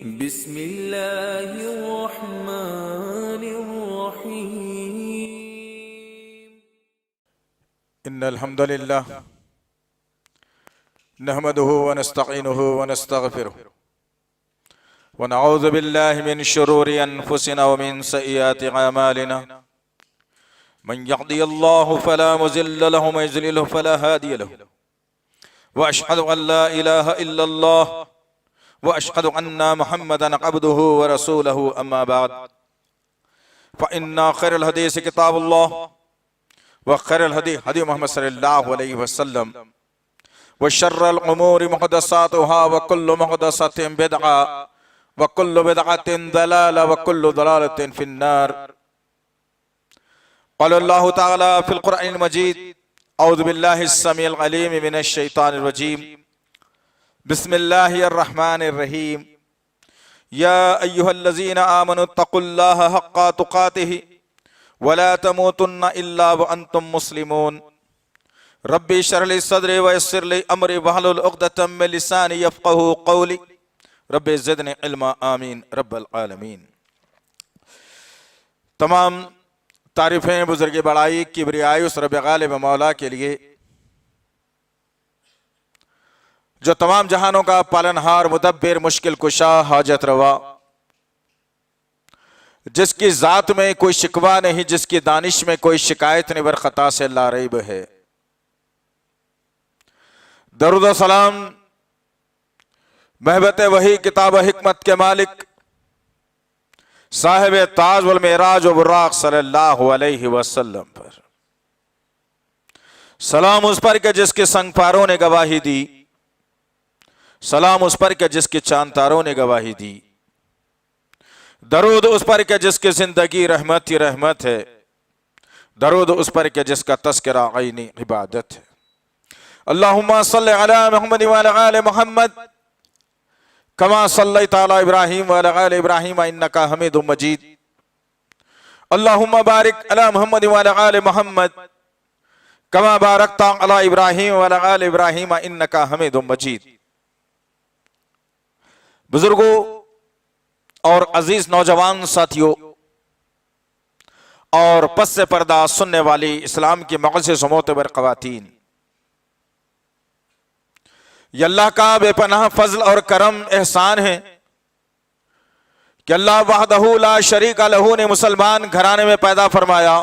बिस्मिल्लाहिर्रहमानिर्रहीम। इन्नल हम्दुलिल्लाह नहमदुहु व नस्तईनुहु व नस्तगफिरुहु व नऊज़ु बिल्लाहि मिन शुरूरि अनफुसिना व मिन सय्यिआति अमालिना मन यहदियल्लाहु फला मुज़िल्ल लहु व युज़लिलहु फला हादिय लहु व अशहदु अन ला इलाहा इल्लल्लाह व अशहदु अन्ना मुहम्मदन अब्दुहु व रसूलुहु अम्मा बाद फ़इन्ना खैरल हदीस किताबुल्लाह व खैरल हदी हदी मुहम्मद सल्लल्लाहु अलैहि वसल्लम व शर्रल उमूरि मुहदसातुहा व कुल्लु मुहदसतिन बिदअ व कुल्लु बिदअतिन दलाला व कुल्लु दलालतिन फिन्नार। क़ाल अल्लाहु तआला फ़िल क़ुरआनिल मजीद औज़ु बिल्लाहिस समीइल अलीम मिनश शैतानिर रजीम बिस्मिल्लाहिर रहमानिर रहीम या अय्युहल्लज़ीना आमनु तक़ुल्लाहा हक़्क़ा तुक़ातिहि वला तमूतुन्ना इल्ला व अंतुम मुस्लिमून। रब्बी इश्रह ली सदरी व यस्सिर ली अमरी वहलुल उक़दतम मिन लिसानी यफ़क़हू क़ौली रब्बि ज़िदनी इल्मा आमीन रब्बल आलमीन। तमाम तारीफ़ें बुज़ुर्ग बड़ाई किबरियाई उस रब गालिब मौला के लिए जो तमाम जहानों का पालनहार मुदब्बिर मुश्किल कुशा हाजत रवा, जिसकी ज़ात में कोई शिकवा नहीं, जिसकी दानिश में कोई शिकायत नहीं, बरखता से लारैब है। दरूद व सलाम महबत वही किताब हिकमत के मालिक साहिब ताज वल मेराज व बुर्राक सल्लल्लाहु अलैहि वसल्लम पर सलाम उस पर के जिसके संग पारों ने गवाही दी, सलाम उस पर के जिसके चांद तारों ने गवाही दी, दरूद उस पर के जिसकी जिंदगी रहमत ही रहमत है, दरूद उस पर के जिसका तस्करा ऐनी इबादत है। अल्लाहुम्मा सल्लि अला मुहम्मद व अला आलि मुहम्मद कमा सल्लैता अला इब्राहीम व अला आलि इब्राहीम इन्नका हमीदुम मजीद। अल्लाहुम्मा बारिक अला मुहम्मद व अला आलि मुहम्मद कमा बारकता अला इब्राहीम व अला आलि इब्राहीम इन्नका हमीदुम मजीद। बुजुर्गों और अजीज नौजवान साथियों और पस से पर्दा सुनने वाली इस्लाम की मुअज़्ज़िज़ मोतबर ख़वातीन, ये अल्लाह का बेपनाह फजल और करम एहसान है कि अल्लाह वहदहू ला शरीका लहू ने मुसलमान घराने में पैदा फरमाया,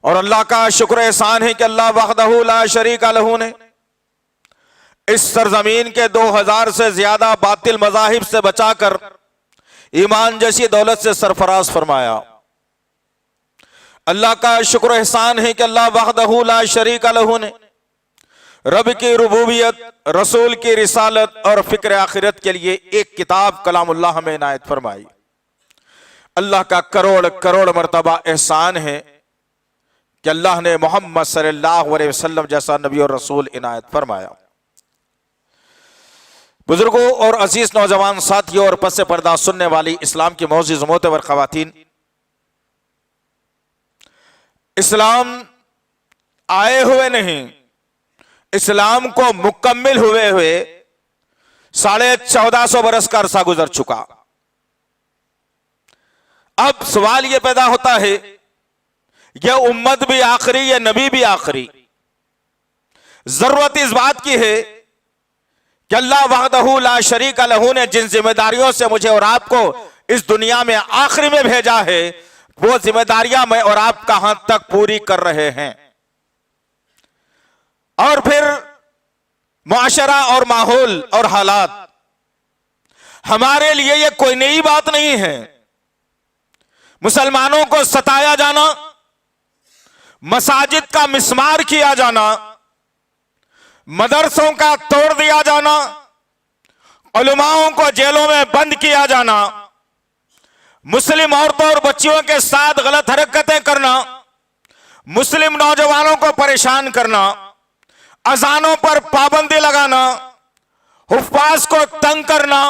और अल्लाह का शुक्र एहसान है कि अल्लाह वहदहू ला शरीका लहू ने इस सरजमीन के 2000 से ज्यादा बातिल मज़ाहिब से बचाकर ईमान जैसी दौलत से सरफराज फरमाया। अल्लाह का शुक्र एहसान है कि अल्लाह वहदहू ला शरीका लहू ने रब की रुबूबियत, रसूल की रिसालत और फिक्र आखिरत के लिए एक किताब कलामुल्लाह हमें इनायत फरमाई। अल्लाह का करोड़ करोड़ मर्तबा एहसान है कि अल्लाह ने मोहम्मद सल्लल्लाहु अलैहि वसल्लम जैसा नबी और रसूल इनायत फरमाया। बुजुर्गों और अजीज नौजवान साथियों और पस पर्दा सुनने वाली इस्लाम की मुअज़्ज़िज़ मोतबर ख़वातीन, इस्लाम आए हुए नहीं, इस्लाम को मुकम्मिल हुए 1450 बरस का अरसा गुजर चुका। अब सवाल यह पैदा होता है, यह उम्मत भी आखिरी, यह नबी भी आखिरी। जरूरत इस बात की है कि अल्लाह वहदहू ला शरीका लहू ने जिन जिम्मेदारियों से मुझे और आपको इस दुनिया में आखिरी में भेजा है, वो जिम्मेदारियां मैं और आप कहां तक पूरी कर रहे हैं। और फिर मुआशरा और माहौल और हालात, हमारे लिए यह कोई नई बात नहीं है। मुसलमानों को सताया जाना, मसाजिद का मिस्मार किया जाना, मदरसों का तोड़ दिया जाना, उलमाओं को जेलों में बंद किया जाना, मुस्लिम औरतों और बच्चियों के साथ गलत हरकतें करना, मुस्लिम नौजवानों को परेशान करना, अजानों पर पाबंदी लगाना, हुफ्फाज को तंग करना,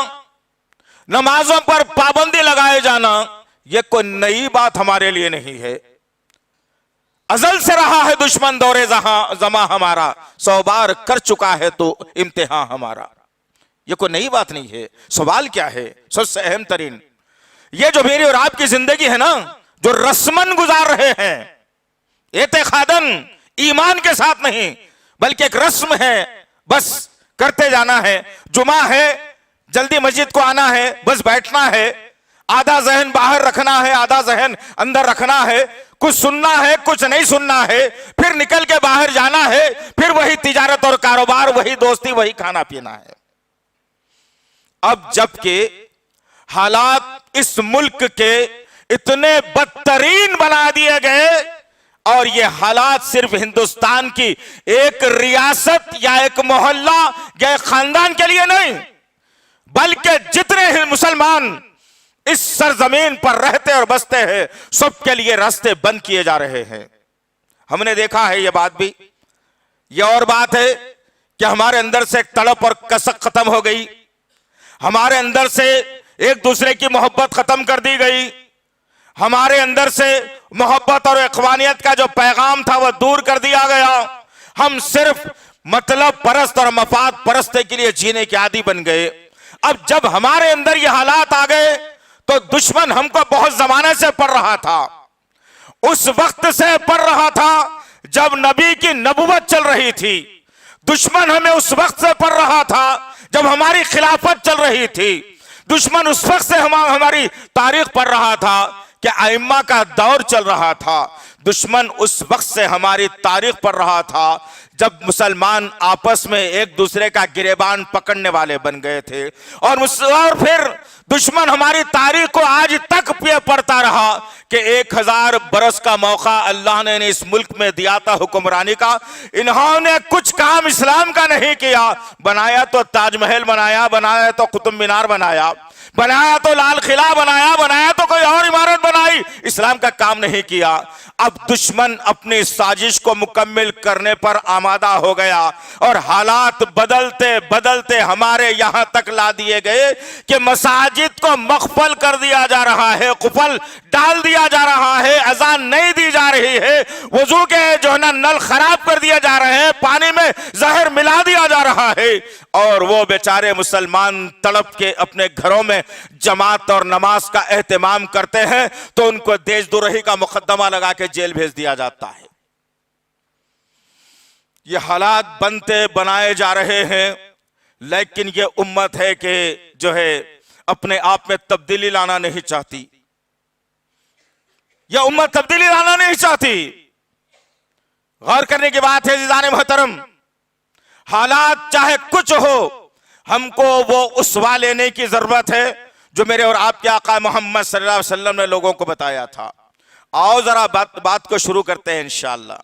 नमाजों पर पाबंदी लगाए जाना, यह कोई नई बात हमारे लिए नहीं है। अजल से रहा है दुश्मन दौरे जमा हमारा, 100 बार कर चुका है तो इम्तिहान हमारा। ये कोई नई बात नहीं है। सवाल क्या है? सबसे अहम तरीन, ये जो मेरी और आपकी जिंदगी है ना, जो रस्मन गुजार रहे हैं, एतेखादन, ईमान के साथ नहीं, बल्कि एक रस्म है, बस करते जाना है। जुमा है, जल्दी मस्जिद को आना है, बस बैठना है, आधा जहन बाहर रखना है, आधा जहन अंदर रखना है, कुछ सुनना है, कुछ नहीं सुनना है, फिर निकल के बाहर जाना है, फिर वही तिजारत और कारोबार, वही दोस्ती, वही खाना पीना है। अब जबकि हालात इस मुल्क के इतने बदतरीन बना दिए गए, और ये हालात सिर्फ हिंदुस्तान की एक रियासत या एक मोहल्ला या एक खानदान के लिए नहीं, बल्कि जितने मुसलमान इस सरजमीन पर रहते और बसते हैं, सबके लिए रास्ते बंद किए जा रहे हैं। हमने देखा है ये बात भी। ये और बात है कि हमारे अंदर से एक तड़प और कसक खत्म हो गई, हमारे अंदर से एक दूसरे की मोहब्बत खत्म कर दी गई, हमारे अंदर से मोहब्बत और इख्वानियत का जो पैगाम था वह दूर कर दिया गया। हम सिर्फ मतलब परस्त और मफाद परस्ती के लिए जीने के आदी बन गए। अब जब हमारे अंदर ये हालात आ गए तो दुश्मन हमको बहुत जमाने से पढ़ रहा था, उस वक्त से पढ़ रहा था जब नबी की नबुवत चल रही थी। दुश्मन हमें उस वक्त से पढ़ रहा था जब हमारी खिलाफत चल रही थी। दुश्मन उस वक्त से हमारी तारीख पढ़ रहा था कि आइम्मा का दौर चल रहा था। दुश्मन उस वक्त से हमारी तारीख पढ़ रहा था जब मुसलमान आपस में एक दूसरे का गिरेबान पकड़ने वाले बन गए थे। और फिर दुश्मन हमारी तारीख को आज तक पढ़ता रहा कि 1000 बरस का मौका अल्लाह ने इस मुल्क में दिया था हुक्मरानी का, इन्होंने कुछ काम इस्लाम का नहीं किया। बनाया तो ताजमहल बनाया, बनाया तो कुतुब मीनार बनाया, बनाया तो लाल किला बनाया, बनाया तो कोई और इमारत बनाई, इस्लाम का काम नहीं किया। अब दुश्मन अपनी साजिश को मुकम्मल करने पर आमादा हो गया और हालात बदलते बदलते हमारे यहां तक ला दिए गए कि मसाजिद को मखफल कर दिया जा रहा है, कुफल डाल दिया जा रहा है, अजान नहीं दी जा रही है, वजू के जो है ना नल खराब कर दिए जा रहे हैं, पानी में जहर मिला दिया जा रहा है। और वो बेचारे मुसलमान तड़प के अपने घरों में जमात और नमाज का एहतमाम करते हैं तो उनको देशद्रोही का मुकदमा लगा के जेल भेज दिया जाता है। ये हालात बनते बनाए जा रहे हैं, लेकिन ये उम्मत है कि जो है अपने आप में तब्दीली लाना नहीं चाहती। यह उम्मत तब्दीली लाना नहीं चाहती। गौर करने की बात है जीज़ान मोहतरम, हालात चाहे कुछ हो, हमको वो उसवा लेने की जरूरत है जो मेरे और आपके आका मोहम्मद सल्लल्लाहु अलैहि वसल्लम ने लोगों को बताया था। आओ जरा बात को शुरू करते हैं। इंशाअल्लाह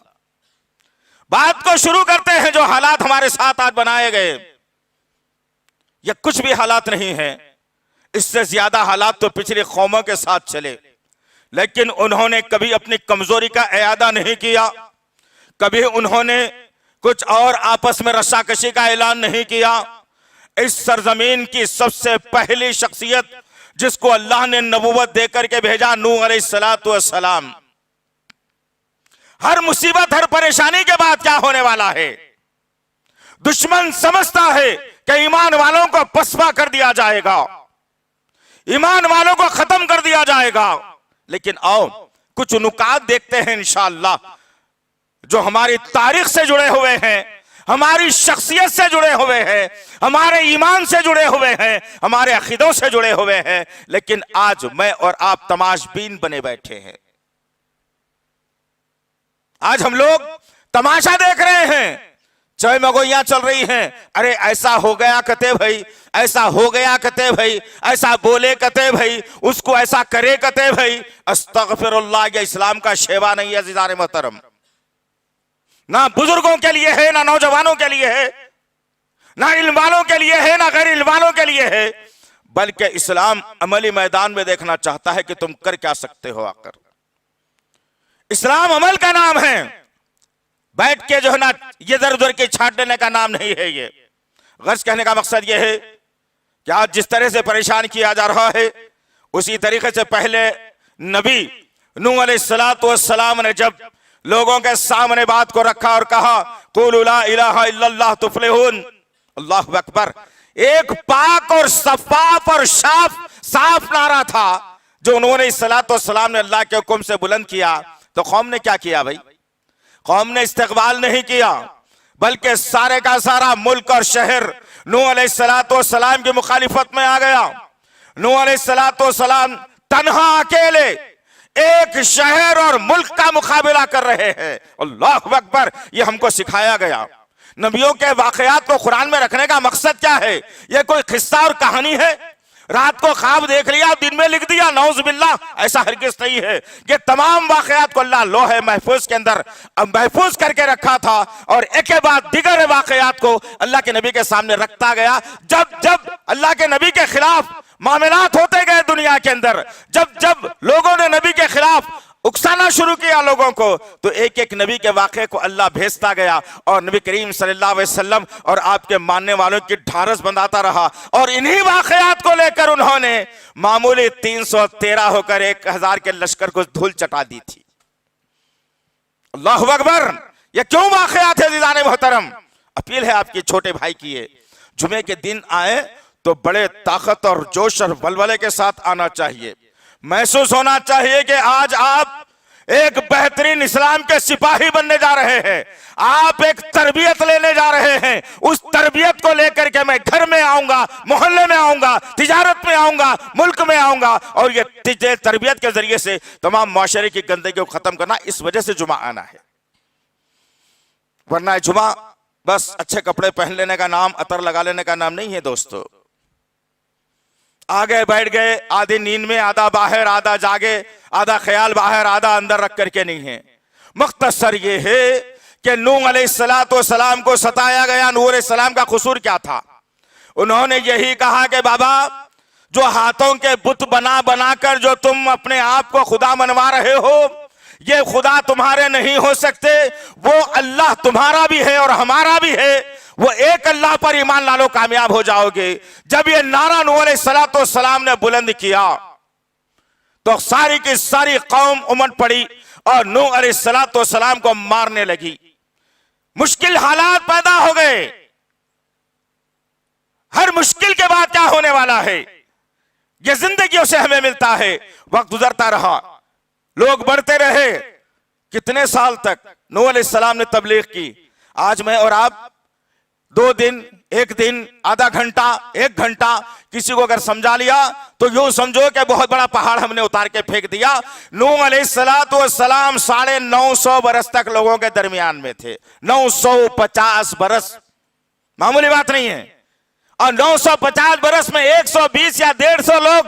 बात को शुरू करते हैं। जो हालात हमारे साथ आज बनाए गए, ये कुछ भी हालात नहीं है, इससे ज्यादा हालात तो पिछली कौमों के साथ चले, लेकिन उन्होंने कभी अपनी कमजोरी का इयादा नहीं किया, कभी उन्होंने कुछ और आपस में रस्साकशी का ऐलान नहीं किया। इस सरजमीन की सबसे पहली शख्सियत जिसको अल्लाह ने नबूवत देकर के भेजा, नूह अलैहिस्सलातु वस्सलाम। हर मुसीबत हर परेशानी के बाद क्या होने वाला है, दुश्मन समझता है कि ईमान वालों को पसपा कर दिया जाएगा, ईमान वालों को खत्म कर दिया जाएगा। लेकिन आओ कुछ नुकात देखते हैं इंशाअल्लाह, जो हमारी तारीख से जुड़े हुए हैं, हमारी शख्सियत से जुड़े हुए हैं, हमारे ईमान से जुड़े हुए हैं, हमारे अकीदों से जुड़े हुए हैं। लेकिन आज मैं और आप तमाशबीन बने बैठे हैं। आज हम लोग तमाशा देख रहे हैं, चय मगोइयां चल रही हैं। अरे ऐसा हो गया कते भाई, ऐसा हो गया कते भाई, ऐसा बोले कते भाई, उसको ऐसा करे कते भाई। अस्तगफिरुल्लाह, ये इस्लाम का शेवा नहीं है अज़ीज़ान मोहतरम। ना बुजुर्गों के लिए है, ना नौजवानों के लिए है, ना इल्म वालों के लिए है, ना गैर इल्म वालों के लिए है, बल्कि इस्लाम अमली मैदान में देखना चाहता है कि तुम कर क्या सकते हो आकर। इस्लाम अमल का नाम है, बैठ के जो है ना ये इधर उधर के छाट देने का नाम नहीं है। ये गर्ज कहने का मकसद ये है कि आज जिस तरह से परेशान किया जा रहा है, उसी तरीके से पहले नबी नूह अलैहिस्सलातु वस्सलाम ने जब लोगों के सामने बात को रखा और कहा कुलू ला इलाहा इल्लल्लाह तुफ्लिहून, अल्लाहु अकबर, एक पाक और सफाफ और साफ नारा था जो उन्होंने सलाम ने अल्लाह के हुक्म से बुलंद किया। तो कौम ने क्या किया भाई? कौम ने इस्तकबाल नहीं किया, बल्कि सारे का सारा मुल्क और शहर नूह अलैहिस्सलाम की मुखालिफत में आ गया। नूह अलैहिस्सलाम तन्हा अकेले एक शहर और मुल्क का मुकाबला कर रहे हैं। अल्लाहु अकबर। ये हमको सिखाया गया। नबियों के वाकयात को कुरान में रखने का मकसद क्या है? ये कोई किस्सा और कहानी है? रात को ख्वाब देख लिया, दिन में लिख दिया, नौज़ बिल्लाह, ऐसा हरगिज़ नहीं है। ये तमाम वाकयात को अल्लाह लोहे महफूज के अंदर महफूज करके रखा था और एक के बाद दिगर वाकयात को अल्लाह के नबी के सामने रखता गया। जब जब अल्लाह के नबी के खिलाफ मामलात होते गए दुनिया के अंदर, जब जब लोगों ने नबी के खिलाफ उकसाना शुरू किया लोगों को, तो एक एक नबी के वाक़े को अल्लाह भेजता गया और नबी करीम सल्लल्लाहु अलैहि वसल्लम और आपके मानने वालों की ढारस बंधाता रहा। और इन्हीं वाक़यात को लेकर उन्होंने मामूली 313 होकर 1000 के लश्कर को धूल चटा दी थी। अल्लाहु अकबर। ये क्यों वाक़यात है ज़ीज़ाने मोहतरम? अपील है आपकी छोटे भाई की, ये जुमे के दिन आए तो बड़े ताकत और जोश और बलबले के साथ आना चाहिए। महसूस होना चाहिए कि आज आप एक बेहतरीन इस्लाम के सिपाही बनने जा रहे हैं। आप एक तरबियत लेने जा रहे हैं। उस तरबियत को लेकर के मैं घर में आऊंगा, मोहल्ले में आऊंगा, तिजारत में आऊंगा, मुल्क में आऊंगा और ये तरबियत के जरिए से तमाम माशरे की गंदगी को खत्म करना। इस वजह से जुमा आना है, वरना जुमा बस अच्छे कपड़े पहन लेने का नाम, अतर लगा लेने का नाम नहीं है दोस्तों। आगे बैठ गए, आधी नींद में, आधा बाहर, आधा जागे, आधा ख्याल बाहर, आधा अंदर रख करके नहीं है। मुख्तसर ये है कि नूह अलैहिस्सलाम को सताया गया। नूह अलैहिस्सलाम का कसूर क्या था? उन्होंने यही कहा कि बाबा, जो हाथों के बुत बना बना कर जो तुम अपने आप को खुदा मनवा रहे हो, ये खुदा तुम्हारे नहीं हो सकते। वो अल्लाह तुम्हारा भी है और हमारा भी है। वो एक अल्लाह पर ईमान ला लो, कामयाब हो जाओगे। जब ये नारा नूह अलैहिस्सलाम ने बुलंद किया तो सारी की सारी कौम उमड़ पड़ी और नूह अलैहिस्सलाम को मारने लगी। मुश्किल हालात पैदा हो गए। हर मुश्किल के बाद क्या होने वाला है, ये जिंदगियों से हमें मिलता है। वक्त गुजरता रहा, लोग बढ़ते रहे। कितने साल तक नूह अलैहिस्सलाम ने तबलीग की? आज मैं और आप 2 दिन, 1 दिन, आधा घंटा, 1 घंटा किसी को अगर समझा लिया तो यूं समझो कि बहुत बड़ा पहाड़ हमने उतार के फेंक दिया। नूह अलैहिस्सलाम 950 बरस तक लोगों के दरमियान में थे। 950 बरस मामूली बात नहीं है। और 950 बरस में 120 या 150 लोग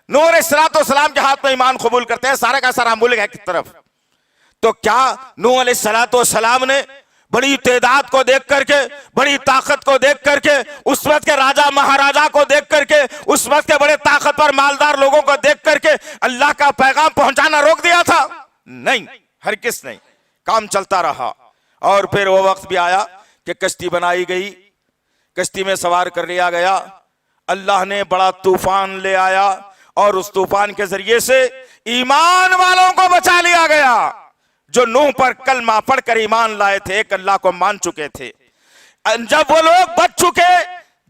नूह अलैहिस्सलाम के हाथ में ईमान कबूल करते हैं। सारा का सारा मुल्क है की तरफ। तो क्या नूह अलैहिस्सलाम ने बड़ी तादाद को देख करके, बड़ी ताकत को देख करके, उस वक्त के राजा महाराजा को देख करके, उस वक्त के बड़े ताकतवर मालदार लोगों को देख करके अल्लाह का पैगाम पहुंचाना रोक दिया था? नहीं, हरगिज़ नहीं। काम चलता रहा और फिर वो वक्त भी आया कि कश्ती बनाई गई, कश्ती में सवार कर लिया गया। अल्लाह ने बड़ा तूफान ले आया और उस तूफान के जरिए से ईमान वालों को बचा लिया गया जो नूह पर कलमा पढ़कर ईमान लाए थे, एक अल्लाह को मान चुके थे। जब वो लोग बच चुके,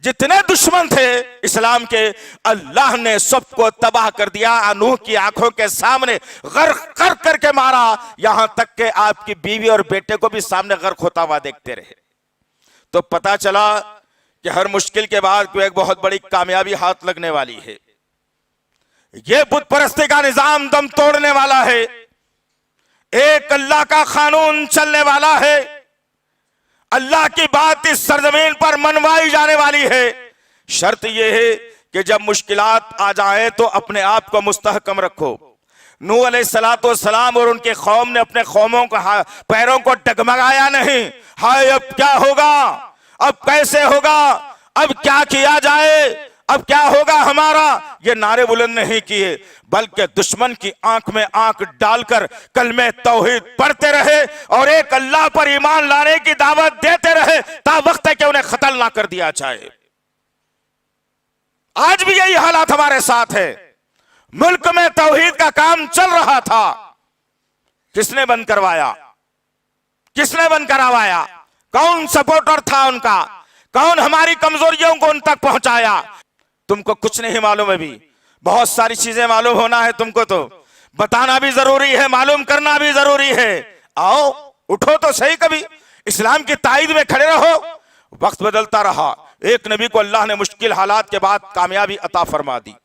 जितने दुश्मन थे इस्लाम के, अल्लाह ने सबको तबाह कर दिया। नूह की आंखों के सामने गर्क कर करके मारा, यहां तक कि आपकी बीवी और बेटे को भी सामने गर्क होता हुआ देखते रहे। तो पता चला कि हर मुश्किल के बाद कोई एक बहुत बड़ी कामयाबी हाथ लगने वाली है। यह बुत परस्ती का निजाम दम तोड़ने वाला है। एक अल्लाह का कानून चलने वाला है। अल्लाह की बात इस सरजमीन पर मनवाई जाने वाली है। शर्त यह है कि जब मुश्किलात आ जाए तो अपने आप को मुस्तहकम रखो। नूह अलैहिस्सलाम और उनके कौम ने अपने कौमों को पैरों को डगमगाया नहीं। हाय अब क्या होगा, अब कैसे होगा, अब क्या किया जाए, अब क्या होगा हमारा, ये नारे बुलंद नहीं किए, बल्कि दुश्मन की आंख में आंख डालकर कलमे तौहीद पढ़ते रहे और एक अल्लाह पर ईमान लाने की दावत देते रहे ता वक्त है कि उन्हें कत्ल ना कर दिया जाए। आज भी यही हालात हमारे साथ है। मुल्क में तौहीद का काम चल रहा था, किसने बंद करवाया, किसने बंद करवाया, कौन सपोर्टर था उनका, कौन हमारी कमजोरियों को उन तक पहुंचाया? तुमको कुछ नहीं मालूम है, भी बहुत सारी चीजें मालूम होना है तुमको, तो बताना भी जरूरी है, मालूम करना भी जरूरी है। आओ उठो तो सही, कभी इस्लाम की ताईद में खड़े रहो। वक्त बदलता रहा, एक नबी को अल्लाह ने मुश्किल हालात के बाद कामयाबी अता फरमा दी।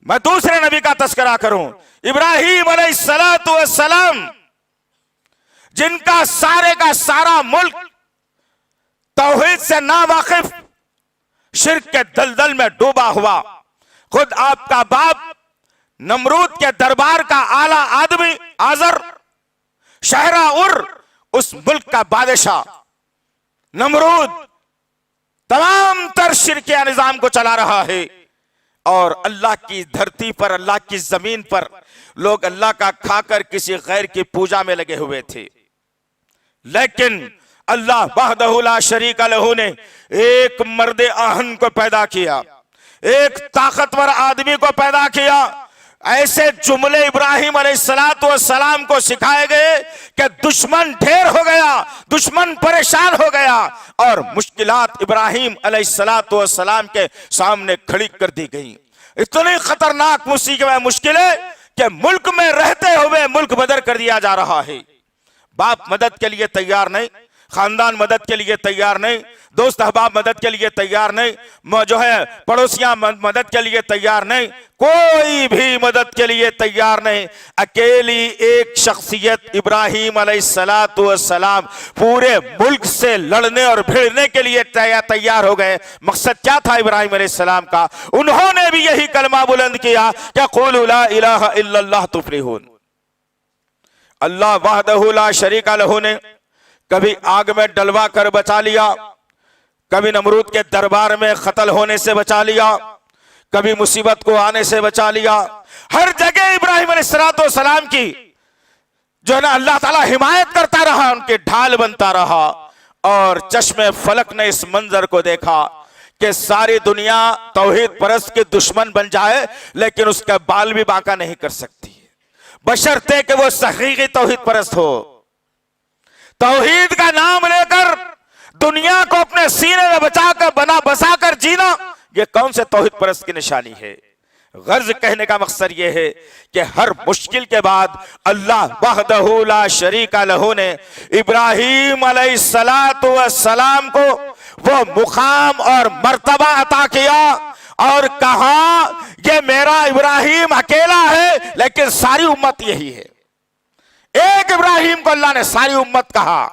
मैं दूसरे नबी का तस्करा करूं, इब्राहीम अलैहिस्सलाम, जिनका सारे का सारा मुल्क तौहीद से ना वाकिफ, शिर्क के दलदल में डूबा हुआ। खुद आपका बाप नमरूद के दरबार का आला आदमी आजर शहरा उर, उस मुल्क का बादशाह नमरूद तमाम तर शिर्क के निजाम को चला रहा है। और अल्लाह की धरती पर, अल्लाह की जमीन पर लोग अल्लाह का खाकर किसी गैर की पूजा में लगे हुए थे। लेकिन अल्लाह वहदहु ला शरीका लहू ने एक मर्द आहन को पैदा किया, एक ताकतवर आदमी को पैदा किया। ऐसे जुमले इब्राहिम अलैहिस्सलाम को सिखाए गए कि दुश्मन ढेर हो गया, दुश्मन परेशान हो गया और मुश्किलात इब्राहिम अलैहिस्सलाम के सामने खड़ी कर दी गई। इतनी खतरनाक मुश्किलें कि मुल्क में रहते हुए मुल्क बदर कर दिया जा रहा है। बाप मदद के लिए तैयार नहीं, खानदान मदद के लिए तैयार नहीं, दोस्त अहबाब मदद के लिए तैयार नहीं, जो है पड़ोसियां मदद के लिए तैयार नहीं, कोई भी मदद के लिए तैयार नहीं। अकेली एक शख्सियत इब्राहिम अलैहिस्सलाम पूरे मुल्क से लड़ने और भिड़ने के लिए तैयार हो गए। मकसद क्या था इब्राहिम अलैहिस्सलाम का? उन्होंने भी यही कलमा बुलंद किया कि क़ूलू ला इलाहा इल्लल्लाह तुफ़्लिहून। अल्लाह वहदहु ला शरीका लहू ने कभी आग में डलवा कर बचा लिया, कभी नमरूद के दरबार में कत्ल होने से बचा लिया, कभी मुसीबत को आने से बचा लिया। हर जगह इब्राहिम अलैहिस्सलाम की जो है ना अल्लाह ताला हिमायत करता रहा, उनके ढाल बनता रहा। और चश्मे फलक ने इस मंजर को देखा कि सारी दुनिया तौहीद परस्त के दुश्मन बन जाए, लेकिन उसका बाल भी बांका नहीं कर सकती, बशर्ते कि वो हकीकी तौहीद परस्त हो। तौहीद का नाम लेकर दुनिया को अपने सीने में बचाकर बसाकर जीना, ये कौन से तौहीद परस्त की निशानी है? गर्ज कहने का मकसद ये है कि हर मुश्किल के बाद अल्लाह वहदहु ला शरीका लहू ने इब्राहिम अलैहिस्सलाम को वो मुकाम और मर्तबा अता किया और कहा ये मेरा इब्राहिम अकेला है, लेकिन सारी उम्मत यही है। एक इब्राहिम को अल्लाह ने सारी उम्मत कहा।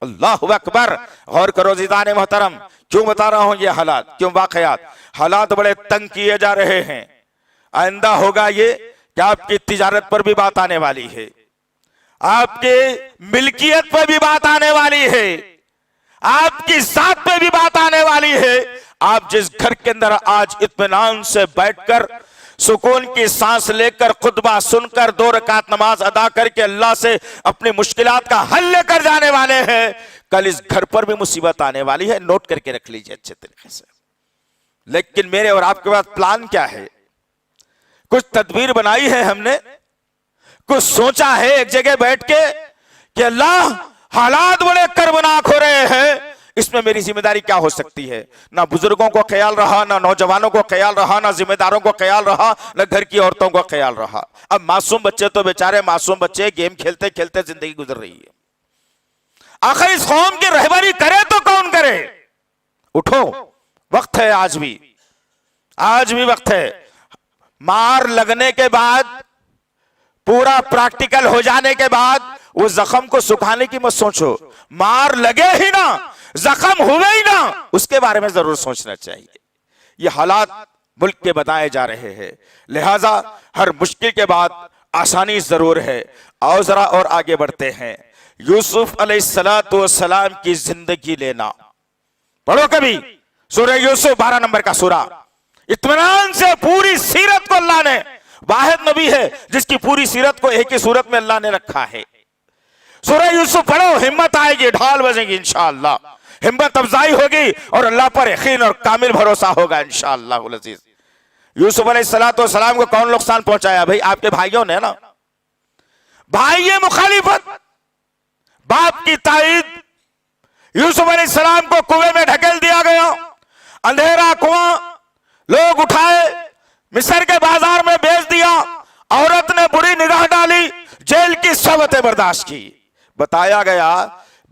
अल्लाहु अकबर। गौर करो ज़ीदाने मोहतरम, क्यों बता रहा हूं ये हालात, क्यों वाकयात? हालात बड़े तंग किए जा रहे हैं। आइंदा होगा ये कि आपकी तिजारत पर भी बात आने वाली है, आपके मिल्कियत पर भी बात आने वाली है, आपकी जात पे भी बात आने वाली है। आप जिस घर के अंदर आज इत्मीनान से बैठकर सुकून की सांस लेकर खुतबा सुनकर 2 रकात नमाज अदा करके अल्लाह से अपनी मुश्किलात का हल लेकर जाने वाले हैं, कल इस घर पर भी मुसीबत आने वाली है। नोट करके रख लीजिए अच्छे तरीके से। लेकिन मेरे और आपके पास प्लान क्या है? कुछ तदबीर बनाई है हमने, कुछ सोचा है एक जगह बैठ के कि अल्लाह हालात बड़े कर्बनाक हो रहे हैं, इसमें मेरी जिम्मेदारी क्या हो सकती है? ना बुजुर्गों को ख्याल रहा, ना नौजवानों को ख्याल रहा, ना जिम्मेदारों को ख्याल रहा, ना घर की औरतों को ख्याल रहा। अब मासूम बच्चे तो बेचारे मासूम बच्चे गेम खेलते खेलते जिंदगी गुजर रही है। आखिर इस कौम की रहबरी करे तो कौन करे? उठो, वक्त है, आज भी वक्त है। मार लगने के बाद, पूरा प्रैक्टिकल हो जाने के बाद वो जख्म को सुखाने की मत सोचो। मार लगे ही ना, जख्म हुए ही ना, उसके बारे में जरूर सोचना चाहिए। ये हालात मुल्क के बताए जा रहे हैं, लिहाजा हर मुश्किल के बाद आसानी जरूर है। आओ जरा और आगे बढ़ते हैं। यूसुफ अलैहिस्सलाम की जिंदगी लेना, पढ़ो कभी सूरह यूसुफ 12 नंबर का सूरा। इत्मीनान से पूरी सीरत को अल्लाह ने, वाहिद नबी है जिसकी पूरी सीरत को एक ही सूरत में अल्लाह ने रखा है। सूरह यूसुफ पढ़ो, हिम्मत आएगी, ढाल बजेगी इंशाअल्लाह, हिम्मत अफजाई होगी और अल्लाह पर यकीन और कामिल भरोसा होगा इंशाअल्लाह अज़ीज़। यूसुफ अलैहिस्सलाम को कौन नुकसान पहुंचाया? भाई आपके भाइयों ने ना। भाई मुखालिफत, बाप की ताईद, यूसुफ अलैहिस्सलाम को कुएं में ढकेल दिया गया, अंधेरा कुआं, लोग उठाए, मिस्र के बाजार में बेच दिया, औरत ने बुरी निगाह डाली, जेल की सोबतें बर्दाश्त की। बताया गया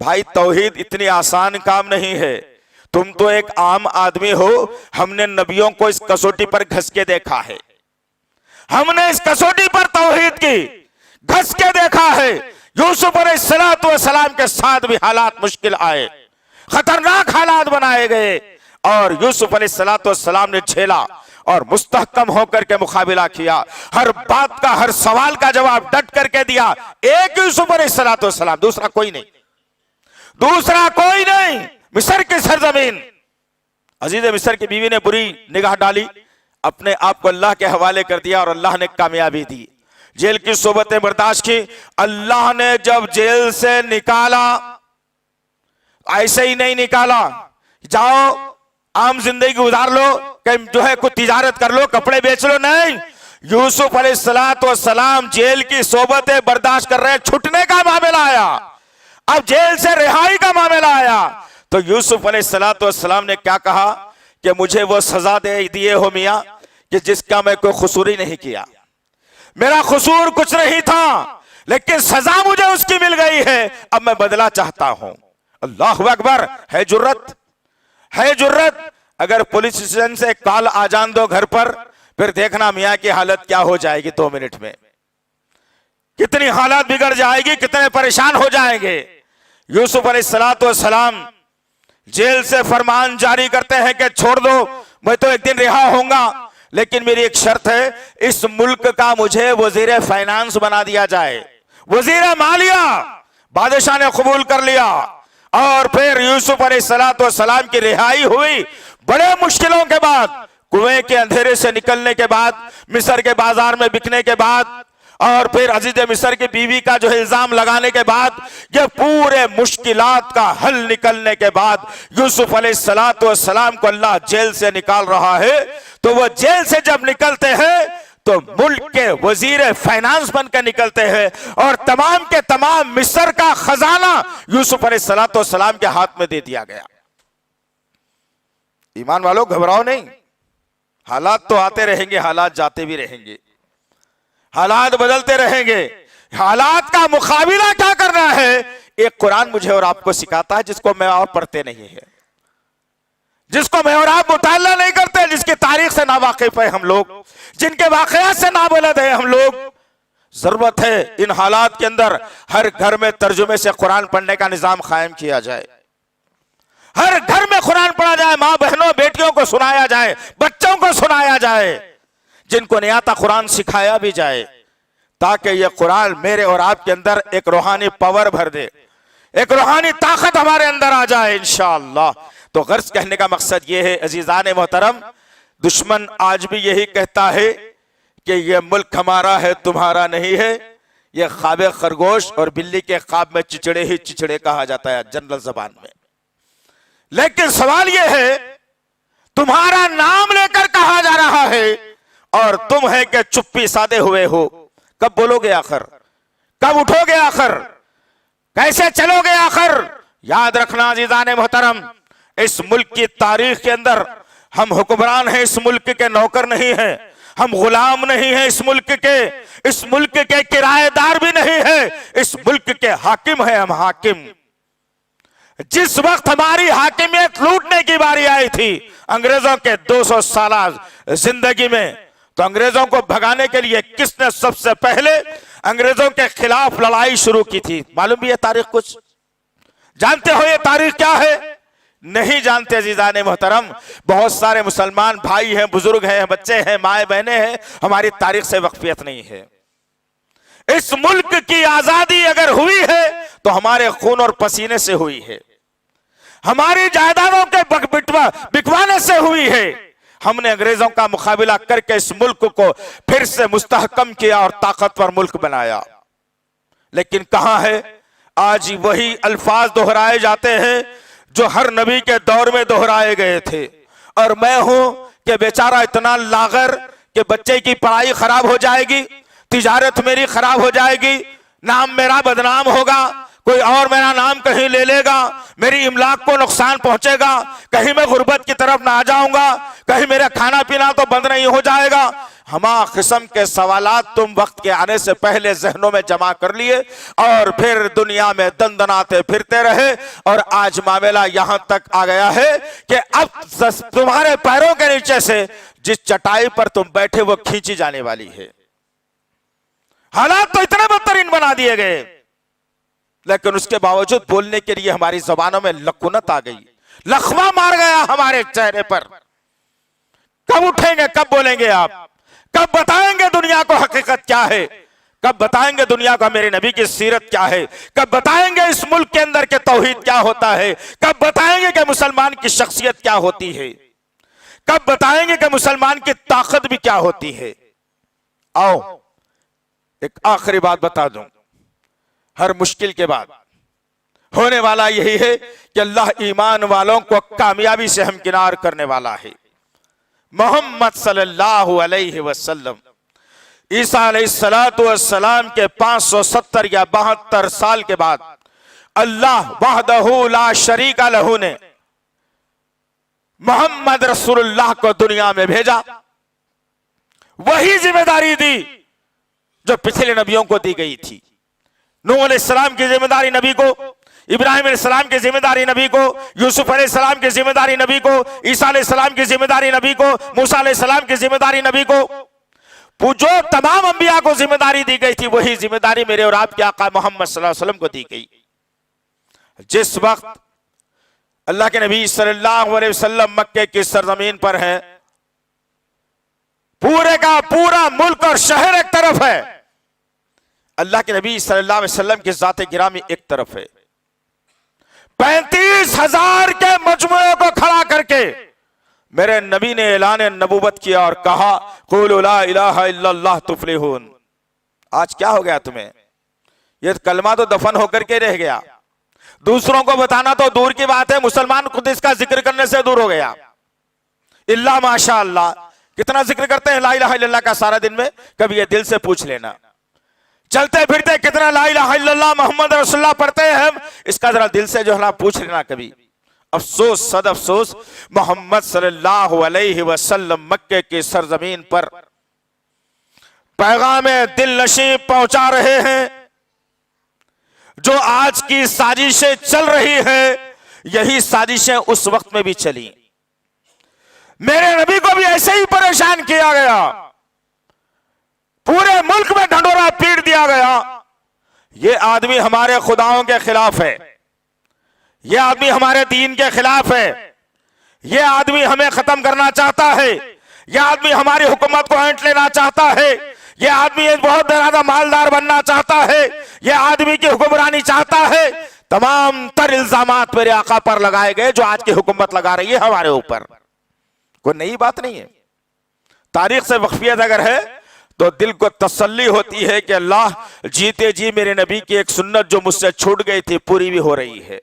भाई तौहीद इतनी आसान काम नहीं है, तुम तो एक आम आदमी हो, हमने नबियों को इस कसौटी पर घस के देखा है, हमने इस कसौटी पर तौहीद की घस के देखा है। यूसुफ अलैहिस्सलाम के साथ भी हालात मुश्किल आए, खतरनाक हालात बनाए गए, और यूसुफ अलैहिस्सलाम ने झेला और मुस्तहकम होकर के मुकाबला किया, हर बात का, हर सवाल का जवाब डट करके दिया। एक यूसुफ अलैहिस्सलाम, दूसरा कोई नहीं, दूसरा कोई नहीं। मिस्र की सरजमीन, अजीज मिस्र की बीवी ने बुरी निगाह डाली, अपने आप को अल्लाह के हवाले कर दिया और अल्लाह ने कामयाबी दी, जेल की सोबतें बर्दाश्त की। अल्लाह ने जब जेल से निकाला, ऐसे ही नहीं निकाला जाओ आम जिंदगी गुजार लो, जो है कुछ तिजारत कर लो, कपड़े बेच लो, नहीं। यूसुफ अलैहिस्सलाम जेल की सोबतें बर्दाश्त कर रहे, छुटने का मामला आया, अब जेल से रिहाई का मामला आया, तो यूसुफ अलैहिस्सलाम ने क्या कहा कि मुझे वो सजा दे दिए हो मियां कि जिसका मैं कोई कसूर ही नहीं किया, मेरा कसूर कुछ नहीं था, लेकिन सजा मुझे उसकी मिल गई है, अब मैं बदला चाहता हूं। अल्लाहु अकबर, है जुर्रत, है जुर्रत। अगर पुलिस स्टेशन से कॉल आ जान दो घर पर, फिर देखना मियां की हालत क्या हो जाएगी, 2 मिनट में कितनी हालत बिगड़ जाएगी, कितने परेशान हो जाएंगे। यूसुफ अलैहिस्सलाम जेल से फरमान जारी करते हैं कि छोड़ दो, मैं तो एक दिन रिहा होऊंगा, लेकिन मेरी एक शर्त है, इस मुल्क का मुझे वजीर फाइनेंस बना दिया जाए। वजीर मालिया बादशाह ने कबूल कर लिया, और फिर यूसुफ अलैहिस्सलाम की रिहाई हुई, बड़े मुश्किलों के बाद, कुएं के अंधेरे से निकलने के बाद, मिस्र के बाजार में बिकने के बाद, और फिर अजीज मिस्र की बीवी का जो इल्जाम लगाने के बाद, ये पूरे मुश्किलात का हल निकलने के बाद यूसुफ अलैहिस्सलाम को अल्लाह जेल से निकाल रहा है। तो वो जेल से जब निकलते हैं तो मुल्क के वजीर फाइनेंस बनकर निकलते हैं, और तमाम के तमाम मिस्र का खजाना यूसुफ अलैहिस्सलाम के हाथ में दे दिया गया। ईमान वालों, घबराओ नहीं, हालात तो आते रहेंगे, हालात जाते भी रहेंगे, हालात बदलते रहेंगे, हालात का मुकाबला क्या करना है, एक कुरान मुझे और आपको सिखाता है, जिसको मैं और पढ़ते नहीं है, जिसको मैं और आप मुताला नहीं करते, जिसकी तारीख से नावाकिफ है हम लोग, जिनके वाकयात से नाबलद है हम लोग। जरूरत है इन हालात के अंदर हर घर में तर्जुमे से कुरान पढ़ने का निजाम कायम किया जाए, हर घर में कुरान पढ़ा जाए, मां बहनों बेटियों को सुनाया जाए, बच्चों को सुनाया जाए, जिनको नहीं आता कुरान सिखाया भी जाए, ताकि यह कुरान मेरे और आपके अंदर एक रूहानी पावर भर दे, एक रूहानी ताकत हमारे अंदर आ जाए इंशाअल्लाह। तो गर्ज कहने का मकसद यह है अजीजान मोहतरम, दुश्मन आज भी यही कहता है कि यह मुल्क हमारा है, तुम्हारा नहीं है। यह ख्वाब खरगोश और बिल्ली के ख्वाब में चिचड़े ही चिचड़े कहा जाता है जनरल जबान में। लेकिन सवाल यह है, तुम्हारा नाम लेकर कहा जा रहा है और तुम है कि चुप्पी साधे हुए हो। कब बोलोगे आखिर, कब उठोगे आखिर, कैसे चलोगे आखिर? याद रखना अजीजान मोहतरम, इस मुल्क की तारीख के अंदर हम हुक्मरान हैं, इस मुल्क के नौकर नहीं हैं, हम गुलाम नहीं हैं इस मुल्क के, इस मुल्क के किराएदार भी नहीं है, इस मुल्क के हाकिम हैं हम, हाकिम। जिस वक्त हमारी हाकिमियत लूटने की बारी आई थी अंग्रेजों के 200 साल जिंदगी में, तो अंग्रेजों को भगाने के लिए किसने सबसे पहले अंग्रेजों के खिलाफ लड़ाई शुरू की थी? मालूम भी है तारीख? कुछ जानते हो ये तारीख क्या है? नहीं जानते अजीजान मोहतरम। बहुत सारे मुसलमान भाई हैं, बुजुर्ग हैं, बच्चे हैं, माए बहने हैं, हमारी तारीख से वाकफियत नहीं है। इस मुल्क की आजादी अगर हुई है तो हमारे खून और पसीने से हुई है, हमारी जायदादों के बिकवाने से हुई है। हमने अंग्रेजों का मुकाबला करके इस मुल्क को फिर से मुस्तहकम किया और ताकतवर मुल्क बनाया। लेकिन कहां है आज वही अल्फाज दोहराए जाते हैं जो हर नबी के दौर में दोहराए गए थे। और मैं हूं कि बेचारा इतना लागर कि बच्चे की पढ़ाई खराब हो जाएगी, तिजारत मेरी खराब हो जाएगी, नाम मेरा बदनाम होगा, कोई और मेरा नाम कहीं ले लेगा, मेरी इमलाक को नुकसान पहुंचेगा, कहीं मैं गुर्बत की तरफ ना आ जाऊंगा, कहीं मेरा खाना पीना तो बंद नहीं हो जाएगा। हमा किस्म के सवालात तुम वक्त के आने से पहले जहनों में जमा कर लिए और फिर दुनिया में दंदनाते फिरते रहे। और आज मामला यहां तक आ गया है कि अब तुम्हारे पैरों के नीचे से जिस चटाई पर तुम बैठे वो खींची जाने वाली है। हालात तो इतने बदतरीन बना दिए गए, लेकिन उसके बावजूद बोलने के लिए हमारी जबानों में लकुनत आ गई, लखवा मार गया हमारे चेहरे पर। कब उठेंगे, कब बोलेंगे आप, कब बताएंगे दुनिया को हकीकत क्या है, कब बताएंगे दुनिया को मेरे नबी की सीरत क्या है, कब बताएंगे इस मुल्क के अंदर के तौहीद क्या होता है, कब बताएंगे कि मुसलमान की शख्सियत क्या होती है, कब बताएंगे कि मुसलमान की ताकत भी क्या होती है। आओ एक आखिरी बात बता दूं, हर मुश्किल के बाद होने वाला यही है कि अल्लाह ईमान वालों को कामयाबी से हमकिनार करने वाला है। मोहम्मद सल्लल्लाहु अलैहि वसल्लम ईसा अलैहिस्सलातु वस्सलाम के 570 या 72 साल के बाद अल्लाह वहदहू ला शरीका लहू ने मोहम्मद रसूलुल्लाह को दुनिया में भेजा। वही जिम्मेदारी दी जो पिछले नबियों को दी गई थी। नूह अलैहिस्सलाम की जिम्मेदारी नबी को, इब्राहिम अलैहिस्सलाम की जिम्मेदारी नबी को, यूसुफ अलैहिस्सलाम की जिम्मेदारी नबी को, ईसा अलैहिस्सलाम की जिम्मेदारी नबी को, मूसा अलैहिस्सलाम की जिम्मेदारी नबी को, जो तमाम अंबिया को जिम्मेदारी दी गई थी वही जिम्मेदारी मेरे और आपके आका मोहम्मद सल्लल्लाहु अलैहि वसल्लम को दी गई। जिस वक्त अल्लाह के नबी सल्लल्लाहु अलैहि वसल्लम मक्के की सरजमीन पर हैं, पूरे का पूरा मुल्क और शहर एक तरफ है, अल्लाह के नबी सल्लल्लाहु अलैहि वसल्लम की जाते गिरामी एक तरफ है। 35,000 के मजमुए को खड़ा करके मेरे नबी ने ऐलान नबूवत किया और कहा क़ुलू ला इलाहा इल्लल्लाह तुफ़्लिहून। आज क्या हो गया तुम्हें? ये कलमा तो दफन होकर के रह गया, दूसरों को बताना तो दूर की बात है, मुसलमान खुद इसका जिक्र करने से दूर हो गया। इल्ला माशा अल्लाह, कितना जिक्र करते हैं ला इलाहा इल्लल्लाह का सारा दिन में? कभी ये दिल से पूछ लेना। चलते फिरते कितना ला इलाहा इल्लल्लाह मोहम्मद रसूलुल्लाह पढ़ते हैं हम, इसका जरा दिल से जो है ना पूछ लेना कभी। अफसोस सद अफसोस, मोहम्मद सल्लल्लाहु अलैहि वसल्लम मक्के की सरजमीन पर पैगाम दिल नशीब पहुंचा रहे हैं। जो आज की साजिशें चल रही है, यही साजिशें उस वक्त में भी चली। मेरे नबी को भी ऐसे ही परेशान किया गया, पूरे मुल्क में ढंढोरा पीट दिया गया। ये आदमी हमारे खुदाओं के खिलाफ है, ये आदमी हमारे दीन के खिलाफ है, ये आदमी हमें खत्म करना चाहता है, ये आदमी हमारी हुकूमत को ऐंठ लेना चाहता है, ये आदमी बहुत ज्यादा मालदार बनना चाहता है, ये आदमी की हुक्मरानी चाहता है। तमाम तर इल्जामात मेरे आका पर लगाए गए जो आज की हुकूमत लगा रही है हमारे ऊपर। कोई नई बात नहीं है। तारीख से वक्फियत अगर है तो दिल को तसल्ली होती है कि अल्लाह जीते जी मेरे नबी की एक सुन्नत जो मुझसे छूट गई थी पूरी भी हो रही है।